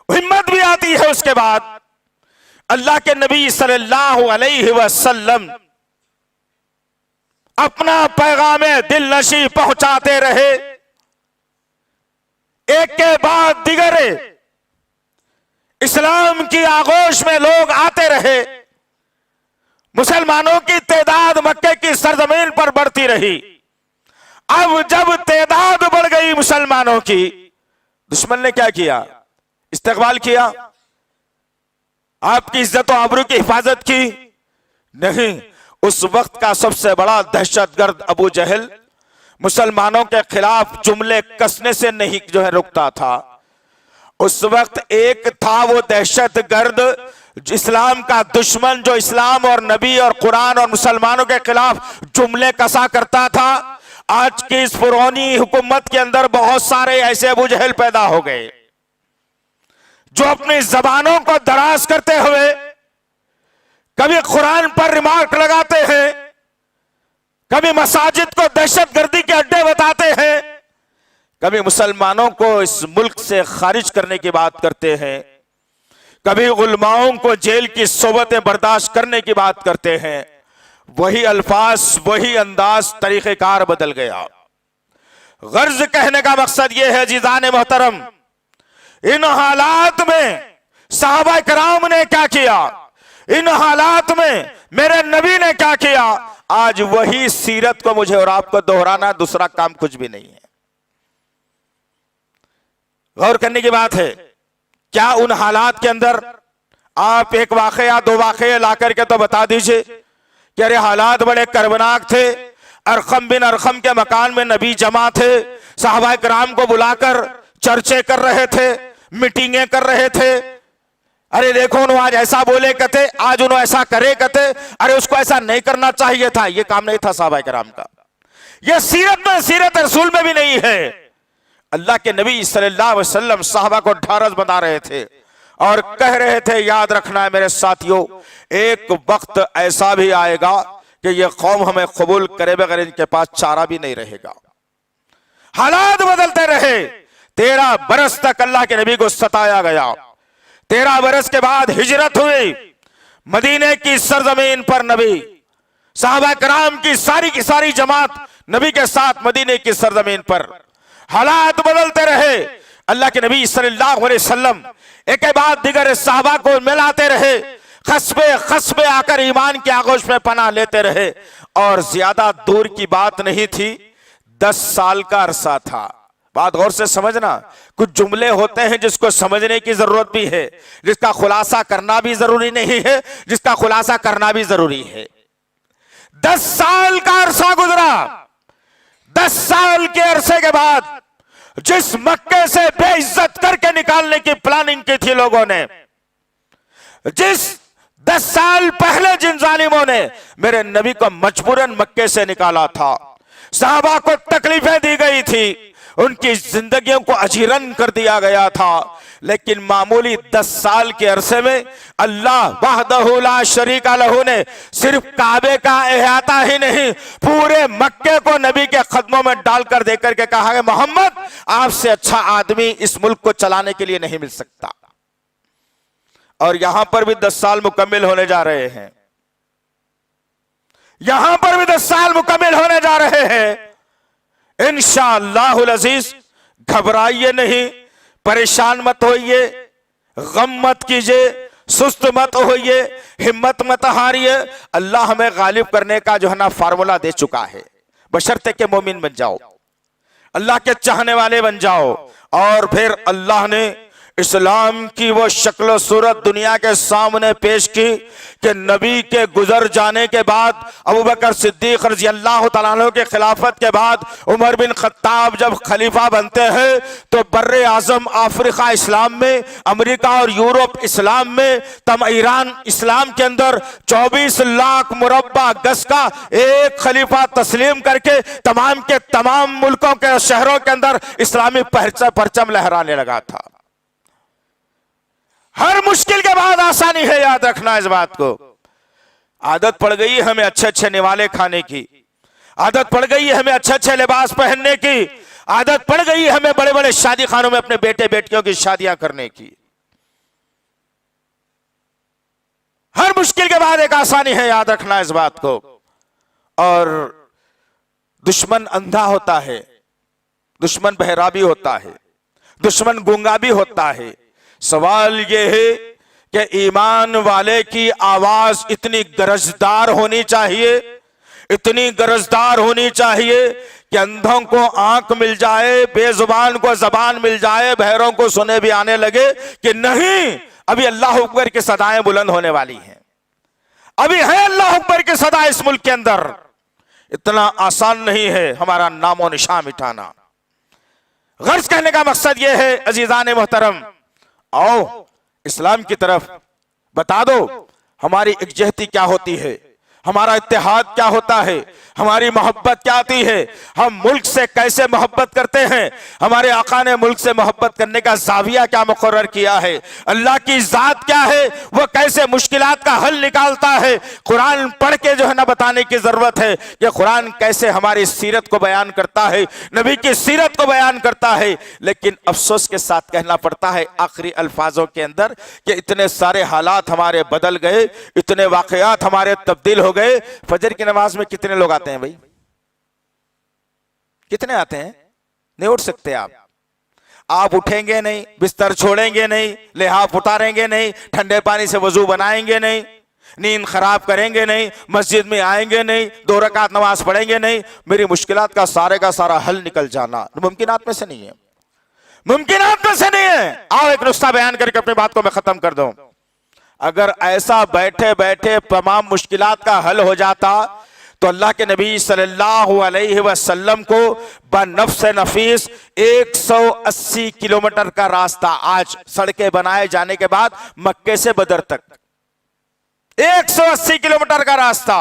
हिम्मत भी आती है। उसके बाद अल्लाह के नबी सल्लल्लाहु अलैहि वसल्लम अपना पैगाम दिल नशी पहुंचाते रहे। एक के बाद दिगर इस्लाम की आगोश में लोग आते रहे। मुसलमानों की तादाद मक्के की सरजमीन पर बढ़ती रही। अब जब तादाद बढ़ गई मुसलमानों की, दुश्मन ने क्या किया? इस्तकबाल किया, आपकी इज्जत और आबरू की हिफाजत की? नहीं। उस वक्त का सबसे बड़ा दहशतगर्द अबू जहल मुसलमानों के खिलाफ जुमले कसने से नहीं जो है रुकता था। उस वक्त एक था वो दहशतगर्द इस्लाम का दुश्मन जो इस्लाम और नबी और कुरान और मुसलमानों के खिलाफ जुमले कसा करता था। आज की इस पुरानी हुकूमत के अंदर बहुत सारे ऐसे अबू जहल पैदा हो गए जो अपनी जबानों को दराज करते हुए कभी कुरान पर रिमार्क लगाते हैं, कभी मसाजिद को दहशतगर्दी के अड्डे बताते हैं, कभी मुसलमानों को इस मुल्क से खारिज करने की बात करते हैं, कभी उलमाओं को जेल की सोबतें बर्दाश्त करने की बात करते हैं। वही अल्फाज, वही अंदाज, तरीक़ेकार बदल गया। गर्ज कहने का मकसद यह है जीजान मोहतरम, इन हालात में सहाबा कराम ने क्या किया, इन हालात में मेरे नबी ने क्या किया, आज वही सीरत को मुझे और आपको दोहराना, दूसरा काम कुछ भी नहीं है। गौर करने की बात है, क्या उन हालात के अंदर आप एक वाक़या या दो वाक़ये ला करके तो बता दीजिए कि अरे हालात बड़े कर्बनाक थे, अरकम बिन अरकम के मकान में नबी जमा थे, सहाबा कराम को बुलाकर चर्चे कर रहे थे, मीटिंगें कर रहे थे, अरे देखो उन्होंने आज ऐसा बोले कहते, आज उन्होंने ऐसा करे कहते, अरे उसको ऐसा नहीं करना चाहिए था। यह काम नहीं था सहाबा कराम का, यह सीरत में, सीरत रसूल में भी नहीं है। अल्लाह के नबी सल्लल्लाहु अलैहि वसल्लम साहबा को ढारस बना रहे थे और कह रहे थे, याद रखना है मेरे साथियों, एक वक्त ऐसा भी आएगा कि यह कौम हमें कबूल करे बगैर इनके पास चारा भी नहीं रहेगा। हालात बदलते रहे, 13 बरस तक अल्लाह के नबी को सताया गया। 13 बरस के बाद हिजरत हुई, मदीने की सरजमीन पर नबी, साहबा कराम की सारी जमात नबी के साथ मदीने की सरजमीन पर। हालात बदलते रहे, अल्लाह के नबी सल्लल्लाहु अलैहि वसल्लम एक के बाद दिगर साहबा को मिलाते रहे, खस्बे आकर ईमान की आगोश में पनाह लेते रहे। और ज्यादा दूर की बात नहीं थी, 10 साल का अरसा था। बात गौर से समझना, कुछ जुमले होते हैं जिसको समझने की जरूरत भी है, जिसका खुलासा करना भी जरूरी नहीं है, जिसका खुलासा करना भी जरूरी है। 10 साल का अरसा गुजरा। 10 साल के अरसे के बाद जिस मक्के से बेइज्जत करके निकालने की प्लानिंग की थी लोगों ने, जिस 10 साल पहले जिन जालिमों ने मेरे नबी को मजबूरन मक्के से निकाला था, सहाबा को तकलीफें दी गई थी, उनकी जिंदगियों को अजीरन कर दिया गया था, लेकिन मामूली 10 साल के अरसे में अल्लाह वहदहु ला शरीका लहू ने सिर्फ काबे का अहाता ही नहीं, पूरे मक्के को नबी के कदमों में डालकर देकर के कहा है, मोहम्मद आपसे अच्छा आदमी इस मुल्क को चलाने के लिए नहीं मिल सकता। और यहां पर भी 10 साल मुकम्मिल होने जा रहे हैं, यहां पर भी 10 साल मुकम्मिल होने जा रहे हैं। इंशाअल्लाहुल अजीज घबराइए नहीं, परेशान मत होइए, गम मत कीजिए, सुस्त मत होइए, हिम्मत मत हारिए। अल्लाह हमें गालिब करने का जो है ना फार्मूला दे चुका है, बशर्ते के मोमिन बन जाओ, अल्लाह के चाहने वाले बन जाओ। और फिर अल्लाह ने इस्लाम की वो शक्ल सूरत दुनिया के सामने पेश की कि नबी के गुजर जाने के बाद, अबू बकर सिद्दीक रज़ी अल्लाह तआला अन्हु के खिलाफत के बाद उमर बिन खत्ताब जब खलीफा बनते हैं, तो बर्रे आजम अफ्रीका इस्लाम में, अमेरिका और यूरोप इस्लाम में, ईरान इस्लाम के अंदर 24 लाख मुरब्बा गज का एक खलीफा तस्लीम करके तमाम के तमाम मुल्कों के शहरों के अंदर इस्लामी परचम लहराने लगा था। हर मुश्किल के बाद आसानी है, याद रखना इस बात को। आदत पड़ गई है हमें अच्छे अच्छे निवाले खाने की, आदत पड़ गई है हमें अच्छे अच्छे लिबास पहनने की, आदत पड़ गई है हमें बड़े बड़े शादी खानों में अपने बेटे बेटियों की शादियां करने की। हर मुश्किल के बाद एक आसानी है, याद रखना इस बात को। और दुश्मन अंधा होता है, दुश्मन बहरा भी होता है, दुश्मन गूंगा भी होता है। सवाल यह है कि ईमान वाले की आवाज इतनी गरजदार होनी चाहिए, इतनी गरजदार होनी चाहिए कि अंधों को आंख मिल जाए, बेजुबान को जबान मिल जाए, बहरों को सुने भी आने लगे कि नहीं, अभी अल्लाह अकबर की सदाएं बुलंद होने वाली हैं, अभी है अल्लाह अकबर की सदा इस मुल्क के अंदर। इतना आसान नहीं है हमारा नामो निशान मिटाना। गर्ज कहने का मकसद यह है अजीजान मोहतरम, आओ इस्लाम की तरफ, बता दो हमारी इकजहती क्या होती है, हमारा इत्तेहाद क्या होता है, हमारी मोहब्बत क्या आती है, हम मुल्क से कैसे मोहब्बत करते हैं, हमारे आका ने मुल्क से मोहब्बत करने का जाविया क्या मुकर्रर किया है, अल्लाह की जात क्या है, वो कैसे मुश्किलात का हल निकालता है। कुरान पढ़ के जो है ना बताने की जरूरत है कि कुरान कैसे हमारी सीरत को बयान करता है, नबी की सीरत को बयान करता है। लेकिन अफसोस के साथ कहना पड़ता है आखिरी अल्फाजों के अंदर कि इतने सारे हालात हमारे बदल गए, इतने वाकयात हमारे तब्दील हो गए। फजर की नमाज में कितने लोग आते हैं भाई, कितने आते हैं? नहीं उठ सकते आप उठेंगे नहीं, बिस्तर छोड़ेंगे नहीं, लिहाफ उतारेंगे नहीं, ठंडे पानी से वजू बनाएंगे नहीं, नींद खराब करेंगे नहीं, मस्जिद में आएंगे नहीं, 2 रकात नमाज पढ़ेंगे नहीं, मेरी मुश्किलात का सारा हल निकल जाना मुमकिनात में से नहीं है, मुमकिनात में से नहीं है। आओ एक नुस्खा बयान करके अपनी बात को मैं खत्म कर दूं। अगर ऐसा बैठे बैठे तमाम मुश्किलात का हल हो जाता तो अल्लाह के नबी सल्लल्लाहु अलैहि वसल्लम को बनफ्स नफीस 180 किलोमीटर का रास्ता, आज सड़कें बनाए जाने के बाद मक्के से बदर तक 180 किलोमीटर का रास्ता,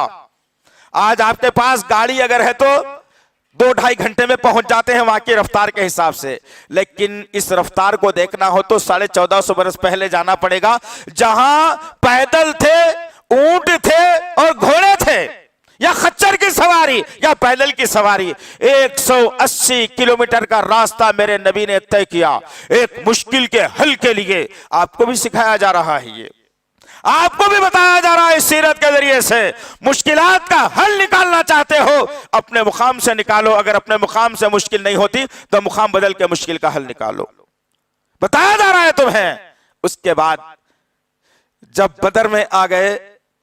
आज आपके पास गाड़ी अगर है तो 2-2.5 घंटे में पहुंच जाते हैं वहां की रफ्तार के हिसाब से। लेकिन इस रफ्तार को देखना हो तो 1450 बरस पहले जाना पड़ेगा, जहां पैदल थे, ऊंट थे और घोड़े थे, या खच्चर की सवारी या पैदल की सवारी। 180 किलोमीटर का रास्ता मेरे नबी ने तय किया एक मुश्किल के हल के लिए। आपको भी सिखाया जा रहा है, ये आपको भी बताया जा रहा है इस सीरत के जरिए से। मुश्किलात का हल निकालना चाहते हो, अपने मुकाम से निकालो। अगर अपने मुकाम से मुश्किल नहीं होती तो मुकाम बदल के मुश्किल का हल निकालो, बताया जा रहा है तुम्हें। उसके बाद जब बदर में आ गए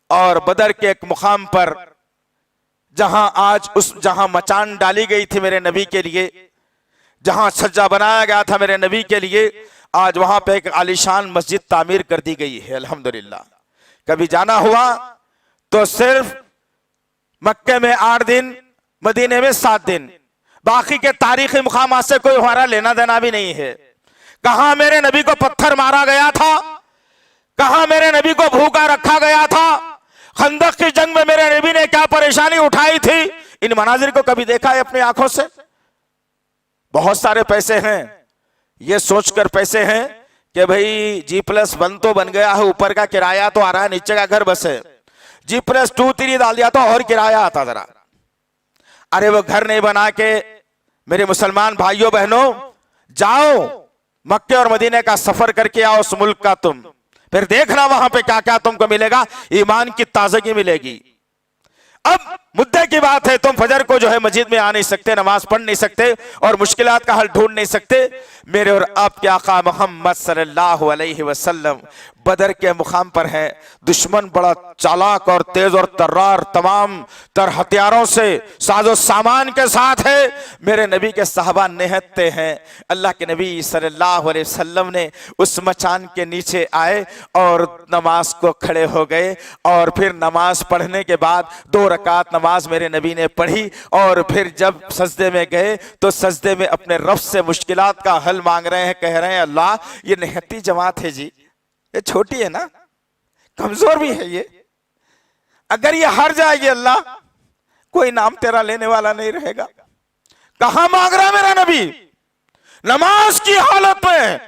और बदर के एक मुकाम पर जहां मचान डाली गई थी मेरे नबी के लिए, जहां सज्जा बनाया गया था मेरे नबी के लिए, आज वहां पे एक आलीशान मस्जिद तामीर कर दी गई है अल्हम्दुलिल्लाह। कभी जाना हुआ तो सिर्फ मक्के में 8 दिन, मदीने में 7 दिन, बाकी के तारीखी मुकामात से कोई हमारा लेना देना भी नहीं है। कहां मेरे नबी को पत्थर मारा गया था, कहां मेरे नबी को भूखा रखा गया था, खंदक की जंग में मेरे नबी ने क्या परेशानी उठाई थी, इन मनाजिर को कभी देखा है अपनी आंखों से? बहुत सारे पैसे हैं, ये सोचकर पैसे हैं कि भाई G+1 तो बन गया है, ऊपर का किराया तो आ रहा है, नीचे का घर बस है, G+2 3 डाल दिया तो और किराया आता जरा। अरे वो घर नहीं बना के मेरे मुसलमान भाइयों बहनों, जाओ मक्के और मदीने का सफर करके आओ उस मुल्क का, तुम फिर देखना वहां पे क्या क्या तुमको मिलेगा, ईमान की ताजगी मिलेगी। अब मुद्दे की बात है, तुम फजर को जो है मस्जिद में आ नहीं सकते, नमाज पढ़ नहीं सकते और मुश्किलात का हल ढूंढ नहीं सकते। मेरे और आपके आका मोहम्मद सल्लल्लाहु अलैहि वसल्लम बदर के मुकाम पर है। दुश्मन बड़ा चालाक और तेज और तर्रार तमाम तर हथियारों से साजो सामान के साथ है। मेरे नबी के साहबा निहत्ते हैं। अल्लाह के नबी सल्लल्लाहु अलैहि वसल्लम ने उस मचान के नीचे आए और नमाज को खड़े हो गए और फिर नमाज पढ़ने के बाद 2 रकात नमाज मेरे नबी ने पढ़ी और फिर जब सजदे में गए तो सजदे में अपने रब से मुश्किलात का हल मांग रहे हैं, कह रहे हैं अल्लाह ये निहत्ती जमात है जी, ये छोटी है ना, कमजोर भी है ये, अगर ये हार जाएगी अल्लाह कोई नाम तेरा लेने वाला नहीं रहेगा। कहां मांग रहा है मेरा नबी? नमाज की हालत में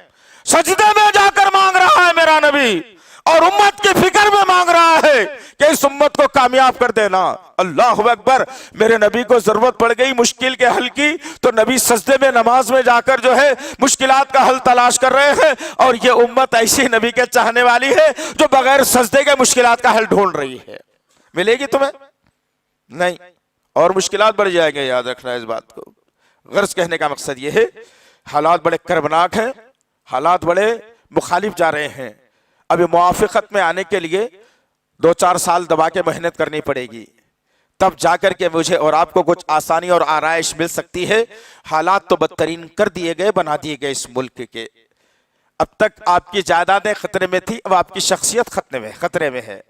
सजदे में जाकर मांग रहा है मेरा नबी और उम्मत की फिक्र में मांग रहा है कि इस उम्मत को कामयाब कर देना। अल्लाह अकबर। मेरे नबी को जरूरत पड़ गई मुश्किल के हल की तो नबी सजदे में नमाज में जाकर जो है मुश्किलात का हल तलाश कर रहे हैं और ये उम्मत ऐसी नबी के चाहने वाली है जो बगैर सजदे के मुश्किलात का हल ढूंढ रही है। मिलेगी तुम्हें? नहीं, और मुश्किलात बढ़ जाएंगे, याद रखना इस बात को। गर्ज कहने का मकसद ये है हालात बड़े कर्बनाक हैं, हालात बड़े मुखालिफ जा रहे हैं। अभी मुआफ़क़त में आने के लिए 2-4 साल दबा के मेहनत करनी पड़ेगी, तब जाकर के मुझे और आपको कुछ आसानी और आराइश मिल सकती है। हालात तो बदतरीन कर दिए गए, बना दिए गए इस मुल्क के। अब तक आपकी जायदादें खतरे में थी, अब आपकी शख्सियत खतरे में है।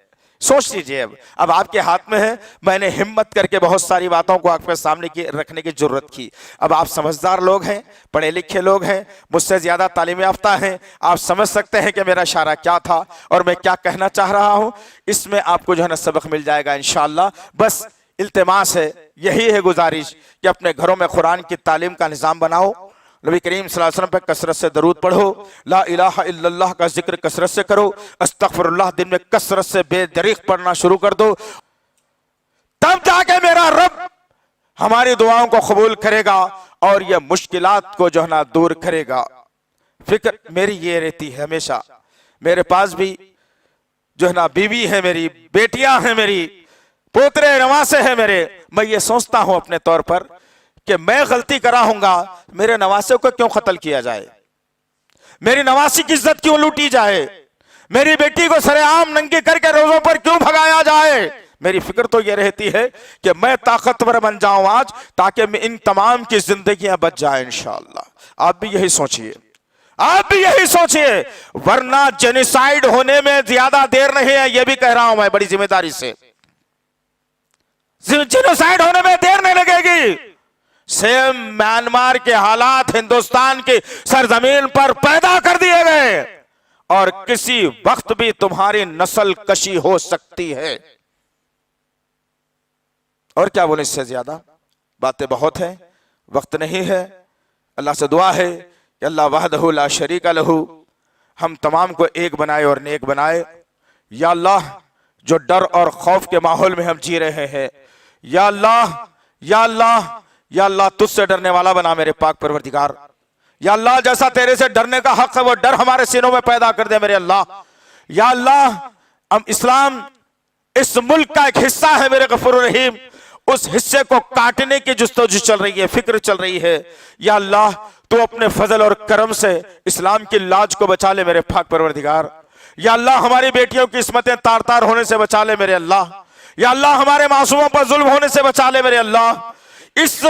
सोच लीजिए अब आपके हाथ में है। मैंने हिम्मत करके बहुत सारी बातों को आपके सामने रखने की जरूरत की। अब आप समझदार लोग हैं, पढ़े लिखे लोग हैं, मुझसे ज्यादा तालीम याफ्ता हैं, आप समझ सकते हैं कि मेरा इशारा क्या था और मैं क्या कहना चाह रहा हूं। इसमें आपको जो है ना सबक मिल जाएगा इंशाअल्लाह। बस इल्तिमास है, यही है गुजारिश कि अपने घरों में कुरान की तालीम का निज़ाम बनाओ, नबी करीम सल्लल्लाहु अलैहि वसल्लम पे कसरत से दरूद पढ़ो, ला इलाहा इल्लल्लाह का जिक्र कसरत से करो, अस्तगफिरुल्लाह दिन में कसरत से बेदरीग पढ़ना शुरू कर दो, तब जाके मेरा रब हमारी दुआओं को कबूल करेगा और ये मुश्किलात को जो है ना दूर करेगा। फिक्र मेरी ये रहती है हमेशा, मेरे पास भी जो है ना बीवी है, मेरी बेटियां हैं, मेरी पोतरे नवासे हैं मेरे। मैं ये सोचता हूं अपने तौर पर कि मैं गलती करा हूंगा, मेरे नवासे को क्यों कत्ल किया जाए, मेरी नवासी की इज्जत क्यों लूटी जाए, मेरी बेटी को सरेआम नंगी करके रोजों पर क्यों भगाया जाए। मेरी फिक्र तो यह रहती है कि मैं ताकतवर बन जाऊं आज, ताकि मैं इन तमाम की जिंदगियां बच जाए इंशाअल्लाह। आप भी यही सोचिए, आप भी यही सोचिए, वरना जेनोसाइड होने में ज्यादा देर नहीं है, यह भी कह रहा हूं मैं बड़ी जिम्मेदारी से। जेनोसाइड होने में देर नहीं लगेगी। सेम म्यांमार के हालात हिंदुस्तान की सरजमीन पर पैदा कर दिए गए, और किसी वक्त भी तुम्हारी नस्ल कशी हो सकती है। और क्या बोले, इससे ज्यादा बातें बहुत हैं, वक्त नहीं है। अल्लाह से दुआ है कि अल्लाह वहदहु ला शरीका लहू हम तमाम को एक बनाए और नेक बनाए। या अल्लाह, जो डर और खौफ के माहौल में हम जी रहे हैं, या अल्लाह, या अल्लाह, या अल्लाह तुझसे डरने वाला बना मेरे पाक परवरदिगार। या अल्लाह, जैसा तेरे से डरने का हक है वो डर हमारे सीनों में पैदा कर दे मेरे अल्लाह। या अल्लाह, हम इस्लाम इस मुल्क का एक हिस्सा है मेरे गफूर रहीम, उस हिस्से को काटने की जुस्तजू चल रही है, फिक्र चल रही है। या अल्लाह, तू अपने फजल और करम से इस्लाम की लाज को बचा ले मेरे पाक परवरदिगार। या अल्लाह, हमारी बेटियों की इस्मतें तार तार होने से बचा ले मेरे अल्लाह। या अल्लाह, हमारे मासूमों पर जुल्म होने से बचा ले मेरे अल्लाह। इस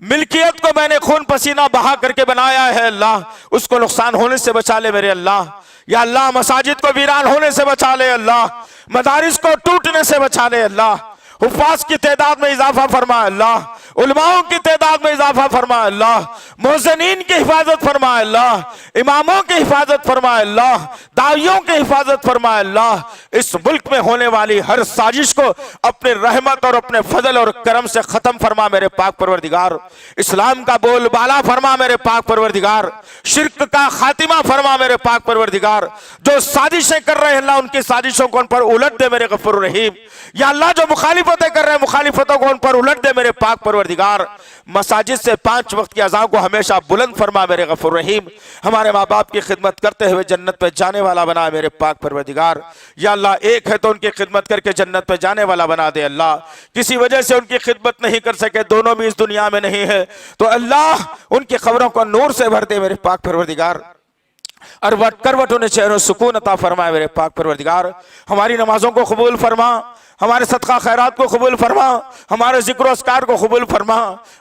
मिल्कियत को मैंने खून पसीना बहा करके बनाया है अल्लाह, उसको नुकसान होने से बचा ले मेरे अल्लाह। या अल्लाह, मसाजिद को वीरान होने से बचा ले अल्लाह, मदारिस को टूटने से बचा ले अल्लाह, हुफ्फाज की तादाद में इजाफा फरमा अल्लाह, उलमाओं की तादाद में इजाफा फरमा अल्लाह, मुअज्जिनीन की हिफाजत फरमा अल्लाह, इमामों की हिफाजत फरमा अल्लाह, दाइयों की हिफाजत फरमा अल्लाह। इस मुल्क में होने वाली हर साजिश को अपने रहमत और अपने फजल और करम से खत्म फरमा मेरे पाक परवरदिगार। इस्लाम का बोलबाला फरमा मेरे पाक परवरदिगार, शिर्क का खातिमा फरमा मेरे पाक परवरदिगार। जो साजिशें कर रहे हैं अल्लाह, उनकी साजिशों को उन पर उलट दे मेरे गफूर रहीम। या अल्लाह, जो मुखालिफतें कर रहे हैं मुखालिफतों को उन पर उलट दे मेरे पाक परवरदिगार। मसाजिद से 5 वक्त की अज़ान को हमेशा बुलंद फरमा मेरे गफूर रहीम। हमारे माँ बाप की खिदमत करते हुए जन्नत पे जाने वाला बना मेरे पाक परवरदिगार। या अल्लाह, एक है तो उनकी खिदमत करके जन्नत पे जाने वाला बना दे अल्लाह। किसी वजह से उनकी खिदमत नहीं कर सके, दोनों भी इस दुनिया में नहीं है, तो अल्लाह उनकी खबरों को नूर से भर दे मेरे पाक परवरदिगार। अरवट करवट उन्हें चैन सुकून अता फरमाए मेरे पाक परवरदिगार। हमारी नमाजों को कबूल फरमा, हमारे सदका खैरात को कबूल फरमा, हमारे जिक्र अस्कार को कबूल फरमा,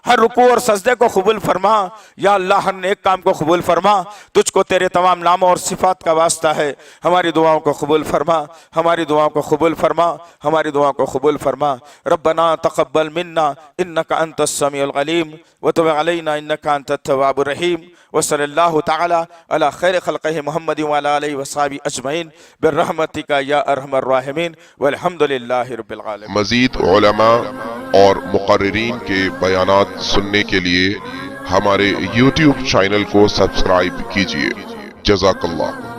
हर रुकू और सजदे को कबूल फरमा। या अल्लाह, हर नेक काम को कबूल फरमा। तुझको तेरे तमाम नामों और सिफात का वास्ता है, हमारी दुआओं को कबूल फरमा, हमारी दुआओं को कबूल फरमा, हमारी दुआओं को कबूल फरमा। रब्बना तक़ब्बल मिन्ना इन्नका अंतस समीउल अलीम व तुब अलैना इन्नका अंतत तव्वाबुर रहीम। व सल्लल्लाहु तआला अला खैर खल्क़िहि मुहम्मद व अला आलिहि व सहाबी अजमईन बिर्रहमतिका या अरहमर राहिमीन वल्हम्दुलिल्लाहि रब्बिल आलमीन। मज़ीद उलमा और मुक़र्रिरीन के बयानात सुनने के लिए हमारे YouTube चैनल को सब्सक्राइब कीजिए। जज़ाकल्लाह।